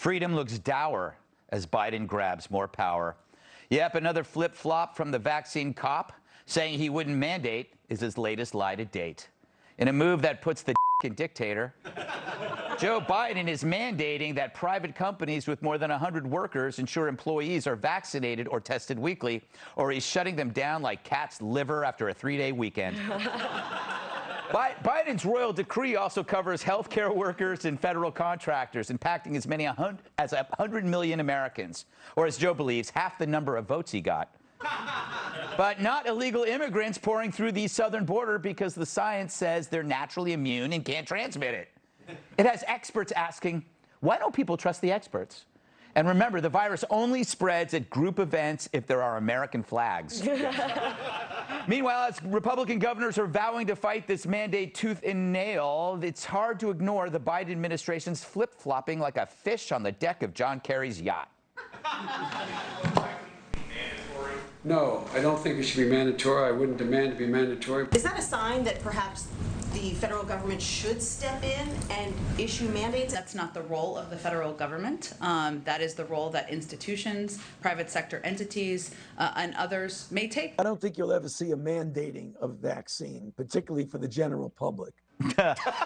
Freedom looks dour as Biden grabs more power. Yep, another flip-flop from the vaccine cop. Saying he wouldn't mandate is his latest lie to date. In a move that puts the in dictator, Joe Biden is mandating that private companies with more than 100 workers ensure employees are vaccinated or tested weekly, or he's shutting them down like cat's liver after a 3-day weekend. Biden's royal decree also covers healthcare workers and federal contractors, impacting as many as 100 million Americans, or as Joe believes, half the number of votes he got. But not illegal immigrants pouring through the southern border because the science says they're naturally immune and can't transmit it. It has experts asking, why don't people trust the experts? And remember, the virus only spreads at group events if there are American flags. Meanwhile, as Republican governors are vowing to fight this mandate tooth and nail, it's hard to ignore the Biden administration's flip-flopping like a fish on the deck of John Kerry's yacht. No, I don't think it should be mandatory. I wouldn't demand to be mandatory. Is that a sign that perhaps the federal government should step in and issue mandates? That's not the role of the federal government. That is the role that institutions, private sector entities, and others may take. I don't think you'll ever see a mandating of vaccine, particularly for the general public.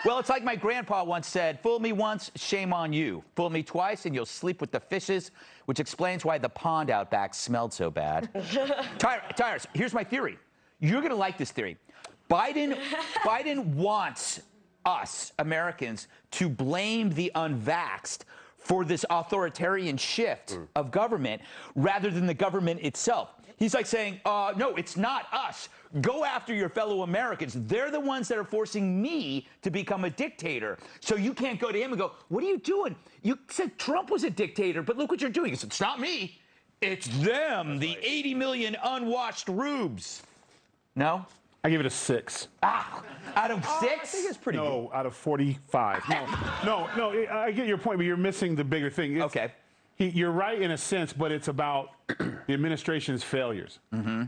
Well, it's like my grandpa once said, fool me once, shame on you. Fool me twice, and you'll sleep with the fishes, which explains why the pond out back smelled so bad. Tyrus, here's my theory. You're going to like this theory. Biden wants us, Americans, to blame the unvaxxed for this authoritarian shift of government rather than the government itself. He's like saying, no, it's not us. Go after your fellow Americans. They're the ones that are forcing me to become a dictator. So you can't go to him and go, what are you doing? You said Trump was a dictator, but look what you're doing. He said, it's not me. It's them, the 80 million unwashed rubes. No? I give it a 6. Out of 6? I think it's pretty good. Out of 45. No, I get your point, but you're missing the bigger thing. Okay. You're right in a sense, but it's about the administration's failures. Mm-hmm.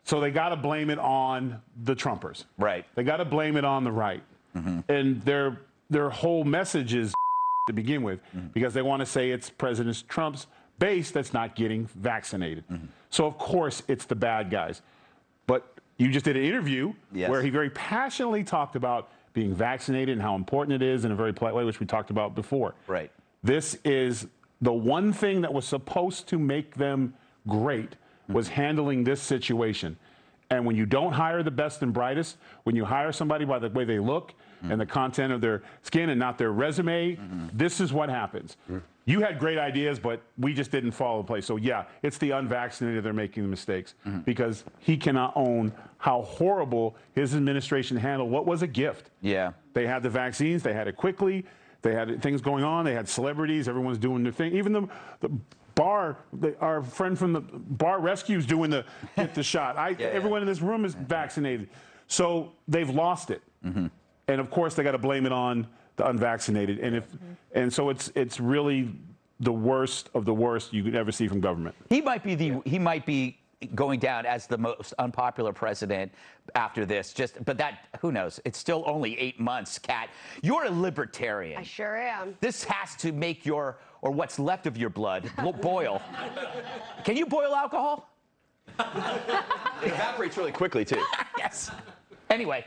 So they got to blame it on the Trumpers. Right. They got to blame it on the right. Mm-hmm. And their whole message is to begin with, because they want to say it's President Trump's base that's not getting vaccinated. Mm-hmm. So, of course, it's the bad guys. But you just did an interview where he very passionately talked about being vaccinated and how important it is in a very polite way, which we talked about before. Right. This is the one thing that was supposed to make them great was handling this situation. And when you don't hire the best and brightest, when you hire somebody by the way they look and the content of their skin and not their resume, this is what happens. You had great ideas, but we just didn't follow the play. So, yeah, it's the unvaccinated that are making the mistakes because he cannot own how horrible his administration handled what was a gift. Yeah. They had the vaccines. They had it quickly. They had things going on. They had celebrities. Everyone's doing their thing. Even the bar, our friend from the bar rescue's doing get the shot. Everyone in this room is vaccinated. So they've lost it. And, of course, they got to blame it on the unvaccinated. And and so it's really the worst of the worst you could ever see from government. He might be going down as the most unpopular president after this. But that, who knows? It's still only 8 months, Kat. You're a libertarian. I sure am. This has to make or what's left of your blood boil. Can you boil alcohol? It evaporates really quickly, too. Yes. Anyway,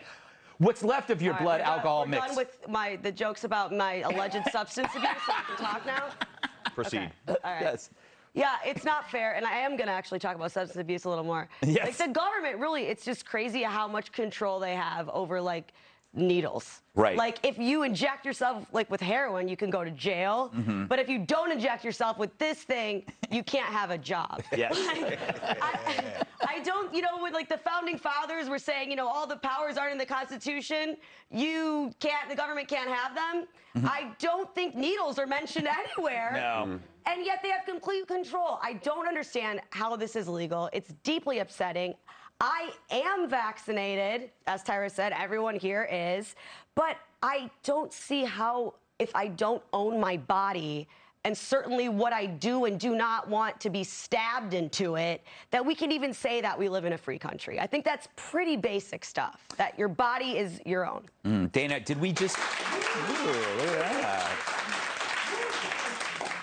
what's left of your blood alcohol mix? We're done with the jokes about my alleged substance abuse, so I can talk now? Proceed. Okay. All right. Yes. Yeah, it's not fair, and I am going to actually talk about substance abuse a little more. Yes. Like, the government, really, it's just crazy how much control they have over, like, needles. Right. Like, if you inject yourself, like, with heroin, you can go to jail. But if you don't inject yourself with this thing, you can't have a job. Yes. I don't, when, like, the founding fathers were saying, all the powers aren't in the Constitution, the government can't have them. I don't think needles are mentioned anywhere. No. And yet they have complete control. I don't understand how this is legal. It's deeply upsetting. I am vaccinated, as Tyra said, everyone here is, but I don't see how, if I don't own my body, and certainly what I do and do not want to be stabbed into it, that we can even say that we live in a free country. I think that's pretty basic stuff, that your body is your own. Dana, did we just... Ooh, look at that.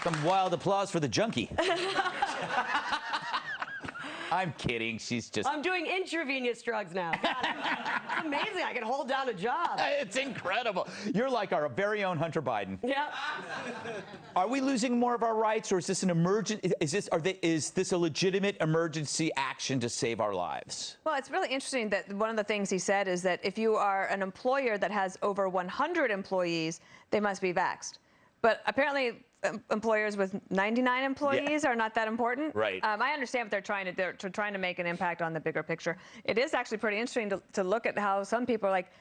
Some wild applause for the junkie. I'm kidding. She's just... I'm doing intravenous drugs now. God, it's amazing. I can hold down a job. It's incredible. You're like our very own Hunter Biden. Yep. Are we losing more of our rights, or is this an emergent? Is this a legitimate emergency action to save our lives? Well, it's really interesting that one of the things he said is that if you are an employer that has over 100 employees, they must be vaxxed. But apparently, employers with 99 employees are not that important. Right. I understand what they're trying to make an impact on the bigger picture. It is actually pretty interesting to look at how some people, like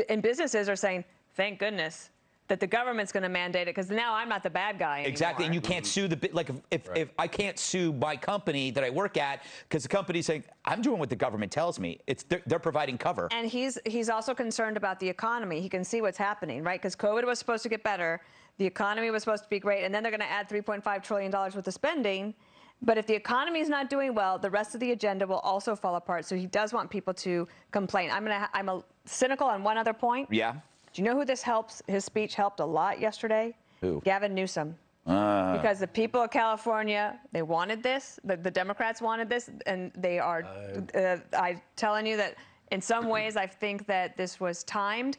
in businesses, are saying, "Thank goodness that the government's going to mandate it, because now I'm not the bad guy anymore." Exactly, and you can't sue if I can't sue my company that I work at because the company's saying I'm doing what the government tells me. They're providing cover. And he's also concerned about the economy. He can see what's happening, right? Because COVID was supposed to get better. The economy was supposed to be great, and then they're going to add $3.5 trillion worth of spending. But if the economy is not doing well, the rest of the agenda will also fall apart. So he does want people to complain. I'm a cynical on one other point. Yeah. Do you know who this helps? His speech helped a lot yesterday. Who? Gavin Newsom. Because the people of California, they wanted this. The Democrats wanted this, and they are. I'm telling you that in some ways, I think that this was timed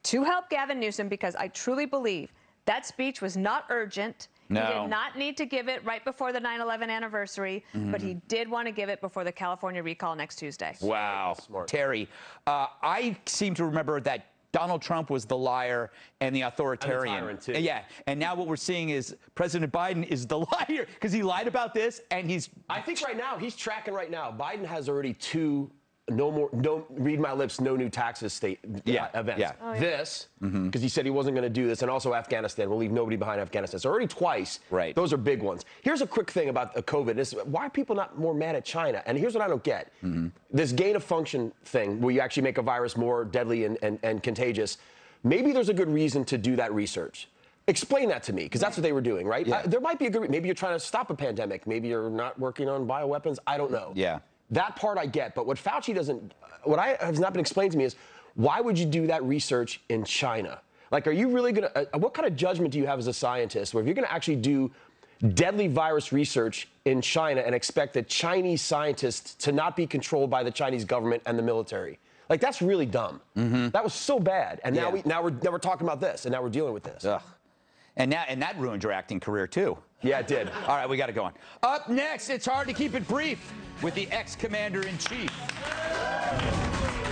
to help Gavin Newsom, because I truly believe that speech was not urgent. No. He did not need to give it right before the 9/11 anniversary, but he did want to give it before the California recall next Tuesday. Wow. Terry, I seem to remember that Donald Trump was the liar and the authoritarian. And the tyrant, too. Yeah, and now what we're seeing is President Biden is the liar because he lied about this, and he's... I think right now, he's tracking right now. Biden has already two no read my lips, no new taxes events. Yeah. Oh, yeah. This, because he said he wasn't going to do this, and also Afghanistan. We'll leave nobody behind Afghanistan. So already twice. Right. Those are big ones. Here's a quick thing about COVID. Why are people not more mad at China? And here's what I don't get. This gain of function thing, where you actually make a virus more deadly and contagious, maybe there's a good reason to do that research. Explain that to me, because that's what they were doing, right? Yeah. There might be a good maybe you're trying to stop a pandemic. Maybe you're not working on bioweapons. I don't know. Yeah. That part I get, but what Fauci doesn't, has not been explained to me is, why would you do that research in China? Like, are you really going to, what kind of judgment do you have as a scientist where if you're going to actually do deadly virus research in China and expect the Chinese scientists to not be controlled by the Chinese government and the military? Like, that's really dumb. That was so bad. And now we're talking about this, and now we're dealing with this. Ugh. And that ruined your acting career, too. Yeah, it did. All right, we got to go on. Up next, it's hard to keep it brief with the ex-commander-in-chief.